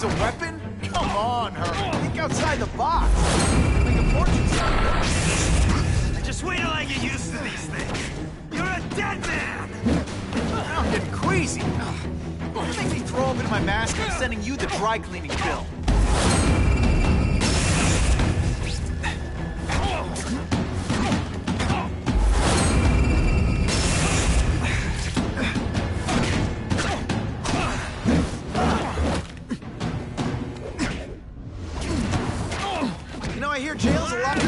was a weapon? Come on, Herman. Think outside the box. Like a fortune teller. Just wait till I get used to these things. You're a dead man! Now I'm getting queasy. Don't make me throw up into my mask and sending you the dry cleaning bill. You know, I hear jail's a lot...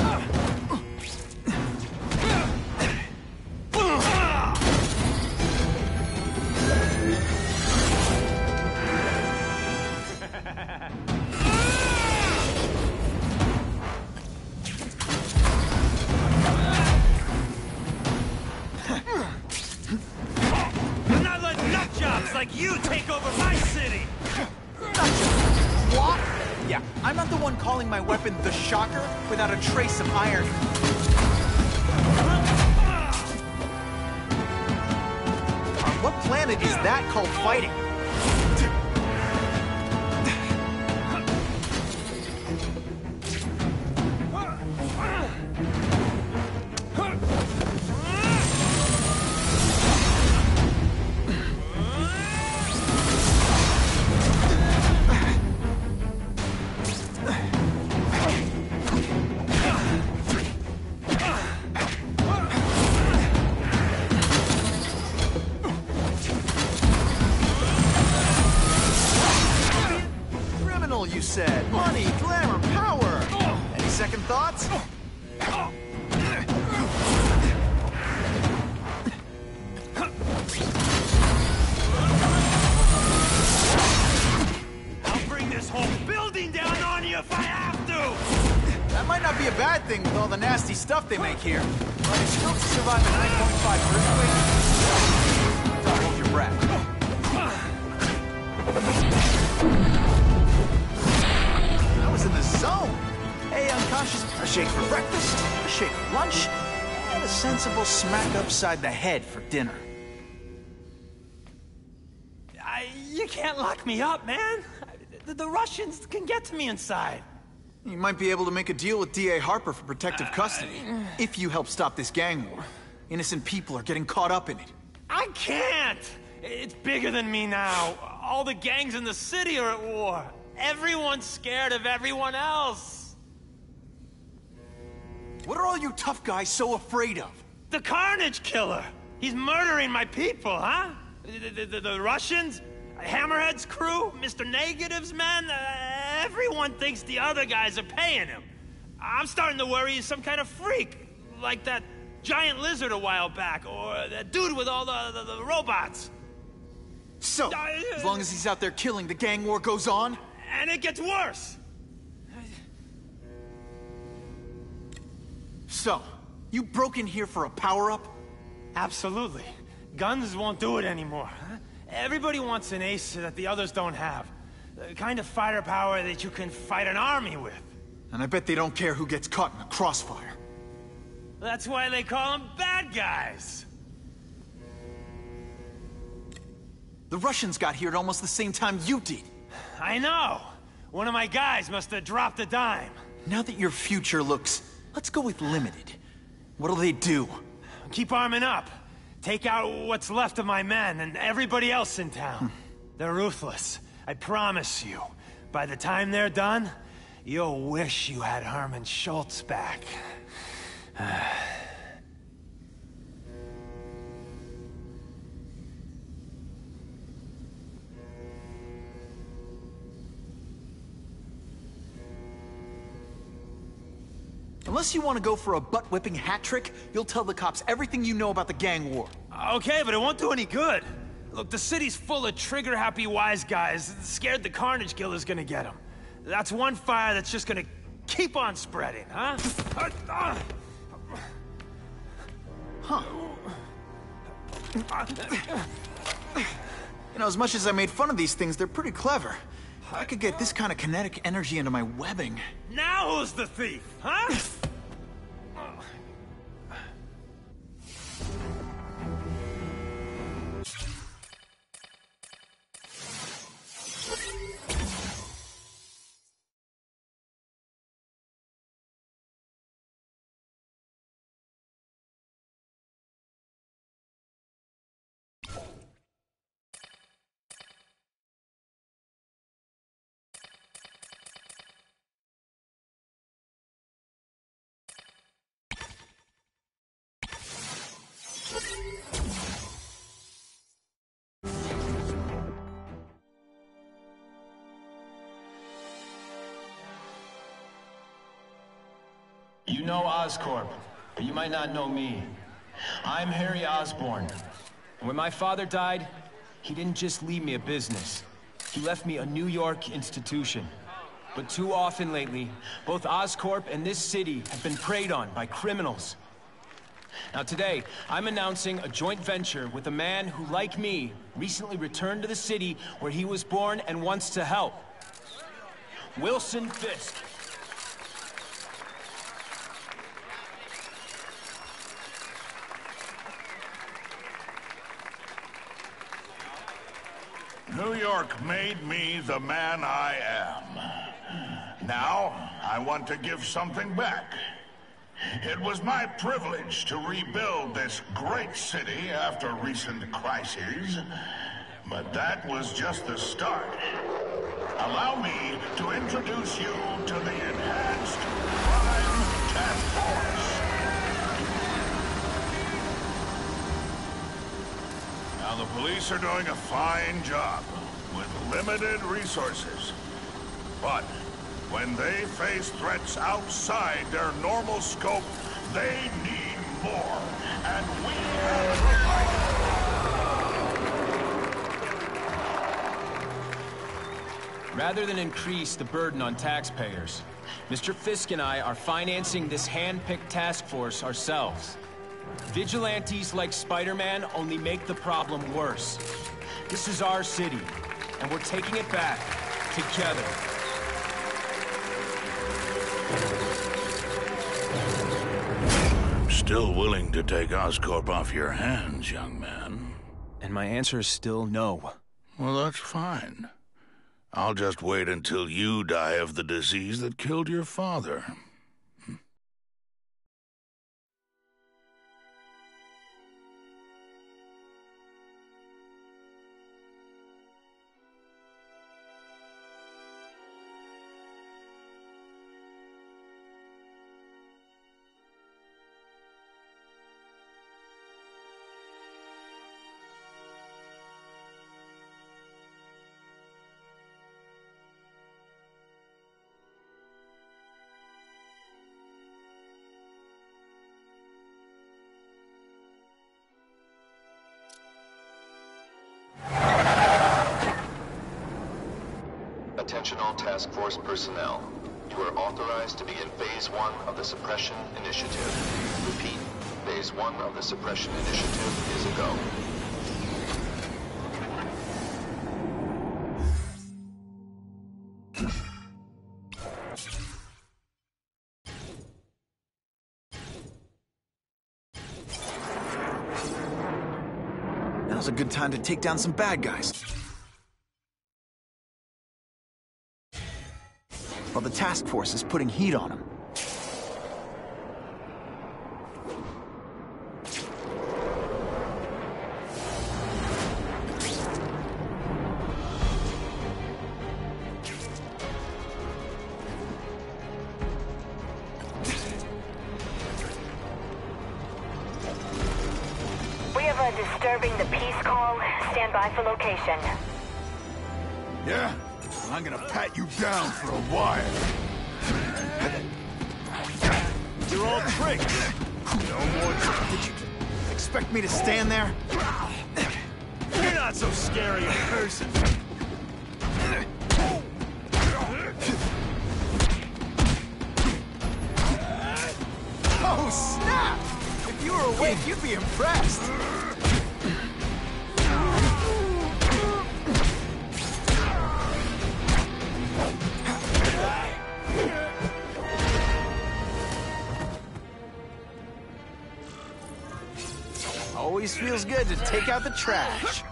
Like you take over my city! What? Yeah, I'm not the one calling my weapon the Shocker without a trace of iron. On what planet is that called fighting? You said money, glamour, power. Any second thoughts? I'll bring this whole building down on you if I have to! That might not be a bad thing with all the nasty stuff they make here. But it's still to survive a 9.5 earthquake. Don't hold your breath. In the zone. Hey, unconscious, a shake for breakfast, a shake for lunch, and a sensible smack upside the head for dinner. You can't lock me up, man. The Russians can get to me inside. You might be able to make a deal with D.A. Harper for protective custody, if you help stop this gang war. Innocent people are getting caught up in it. I can't! It's bigger than me now. All the gangs in the city are at war. Everyone's scared of everyone else. What are all you tough guys so afraid of? The Carnage Killer. He's murdering my people, huh? The Russians? Hammerhead's crew? Mr. Negative's men? Everyone thinks the other guys are paying him. I'm starting to worry he's some kind of freak. Like that giant lizard a while back, or that dude with all the robots. So, as long as he's out there killing, the gang war goes on? And it gets worse! So, you broke in here for a power-up? Absolutely. Guns won't do it anymore. Everybody wants an ace that the others don't have. The kind of fighter power that you can fight an army with. And I bet they don't care who gets caught in a crossfire. That's why they call them bad guys. The Russians got here at almost the same time you did. I know. One of my guys must have dropped a dime. Now that your future looks, let's go with limited. What'll they do? Keep arming up. Take out what's left of my men and everybody else in town. They're ruthless. I promise you. By the time they're done, you'll wish you had Herman Schultz back. Unless you want to go for a butt-whipping hat trick, you'll tell the cops everything you know about the gang war. Okay, but it won't do any good. Look, the city's full of trigger-happy wise guys, scared the Carnage Killer's gonna get them. That's one fire that's just gonna keep on spreading, huh? Huh. You know, as much as I made fun of these things, they're pretty clever. I could get this kind of kinetic energy into my webbing. Now who's the thief, huh? You know Oscorp, but you might not know me. I'm Harry Osborn. And when my father died, he didn't just leave me a business. He left me a New York institution. But too often lately, both Oscorp and this city have been preyed on by criminals. Now today, I'm announcing a joint venture with a man who, like me, recently returned to the city where he was born and wants to help. Wilson Fisk. New York made me the man I am. Now, I want to give something back. It was my privilege to rebuild this great city after recent crises, but that was just the start. Allow me to introduce you to the Enhanced Crime Task Force. Now, the police are doing a fine job with limited resources. But when they face threats outside their normal scope, they need more. And we have provided. Rather than increase the burden on taxpayers, Mr. Fisk and I are financing this hand-picked task force ourselves. Vigilantes like Spider-Man only make the problem worse. This is our city, and we're taking it back together. I'm still willing to take Oscorp off your hands, young man. And my answer is still no. Well, that's fine. I'll just wait until you die of the disease that killed your father. Attention all task force personnel. You are authorized to begin Phase 1 of the Suppression Initiative. Repeat, Phase 1 of the Suppression Initiative is a go. Now's a good time to take down some bad guys. While the task force is putting heat on them. We have a disturbing the peace call. Stand by for location. Yeah? I'm gonna pat you down for a while. You're all tricked. No more trick. Did you expect me to stand there? You're not so scary a person. Oh, snap! If you were awake, you'd be impressed. Always feels good to take out the trash.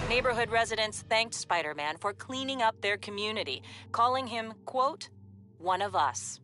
Neighborhood residents thanked Spider-Man for cleaning up their community, calling him, quote, one of us.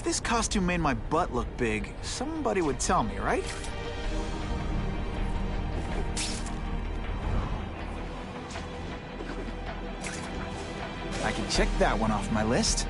this costume made my butt look big, somebody would tell me, right? I can check that one off my list.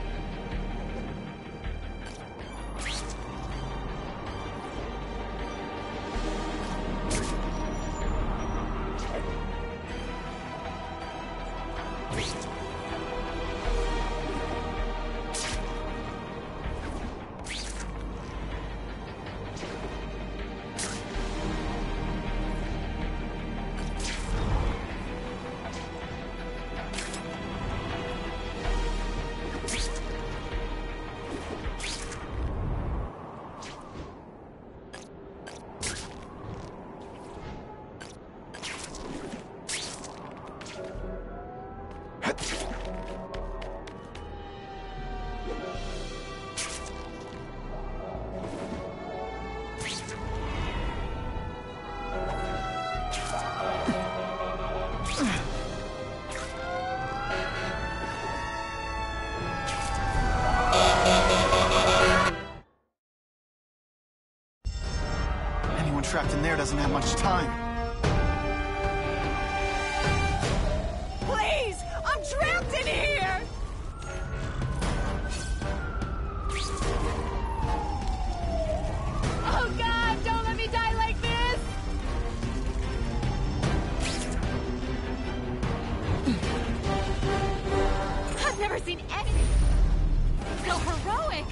Anyone trapped in there doesn't have much time. Please! I'm trapped in here! Oh God, don't let me die like this! I've never seen anything so heroic!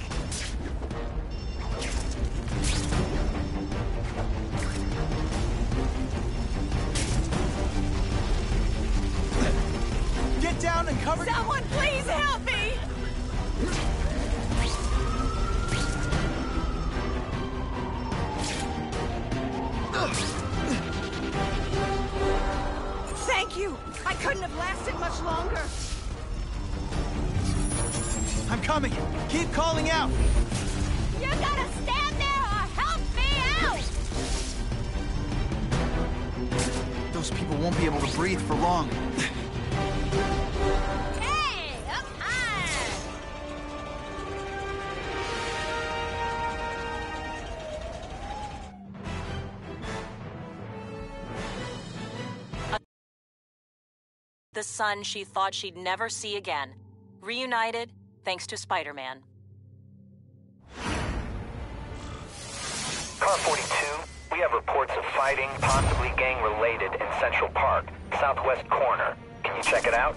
Get down and cover... Someone please help me! Thank you! I couldn't have lasted much longer. I'm coming. Keep calling out. You gotta stand there or help me out! Those people won't be able to breathe for long. Hey, up high! The son she thought she'd never see again. Reunited, thanks to Spider-Man. Car 42, we have reports of fighting, possibly gang-related, in Central Park, southwest corner. Can you check it out?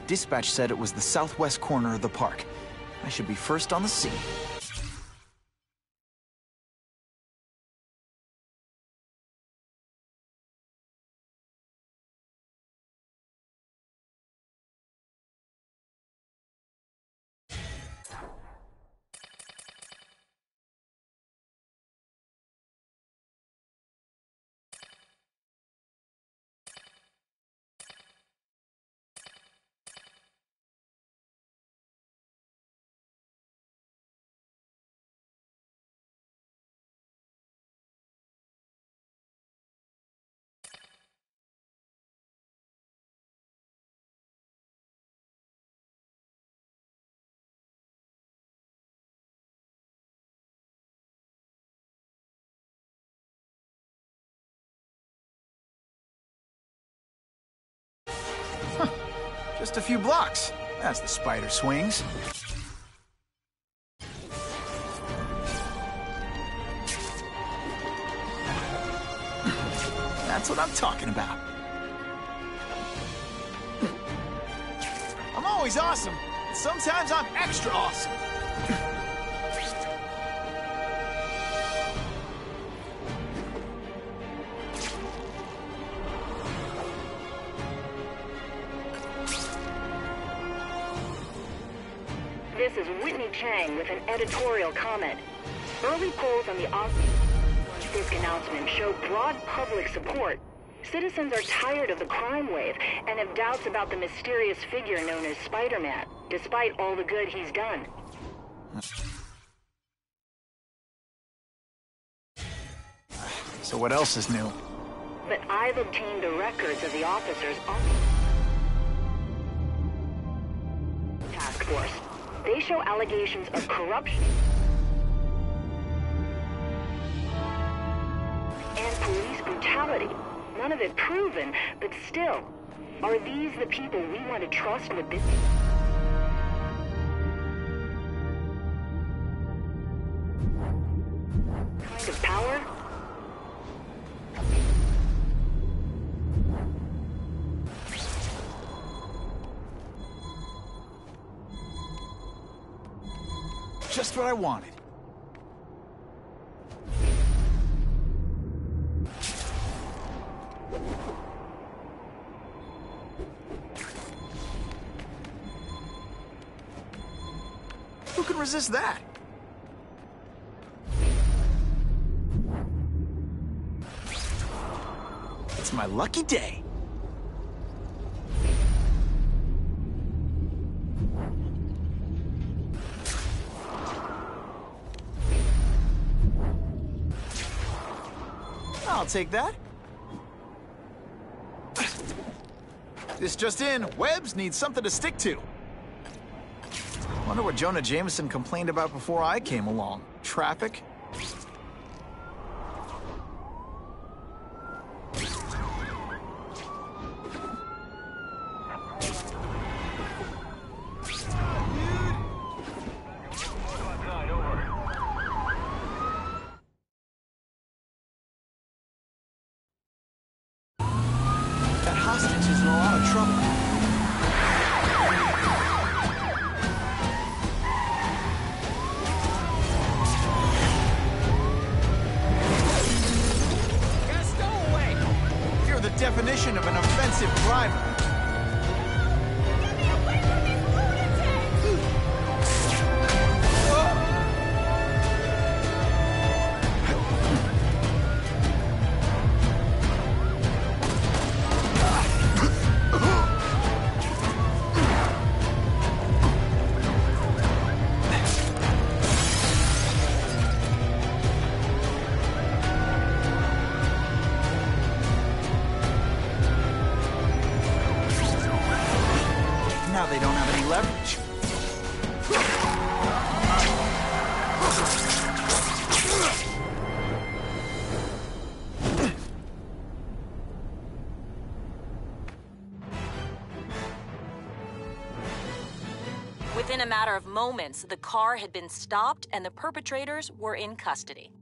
Dispatch said it was the southwest corner of the park. I should be first on the scene. Just a few blocks, as the spider swings. That's what I'm talking about. I'm always awesome. Sometimes I'm extra awesome. This is Whitney Chang with an editorial comment. Early polls on the Fisk announcement show broad public support. Citizens are tired of the crime wave and have doubts about the mysterious figure known as Spider-Man, despite all the good he's done. So what else is new? But I've obtained the records of the officers on the task force. They show allegations of corruption brutality. None of it proven, but still. Are these the people we want to trust with this? Kind of power? Just what I wanted. Who can resist that? It's my lucky day. I'll take that. This just in, Webbs needs something to stick to. Wonder what Jonah Jameson complained about before I came along. Traffic? That hostage is in a lot of trouble. You're the definition of an offensive driver. Now they don't have any leverage. Within a matter of moments, the car had been stopped and the perpetrators were in custody.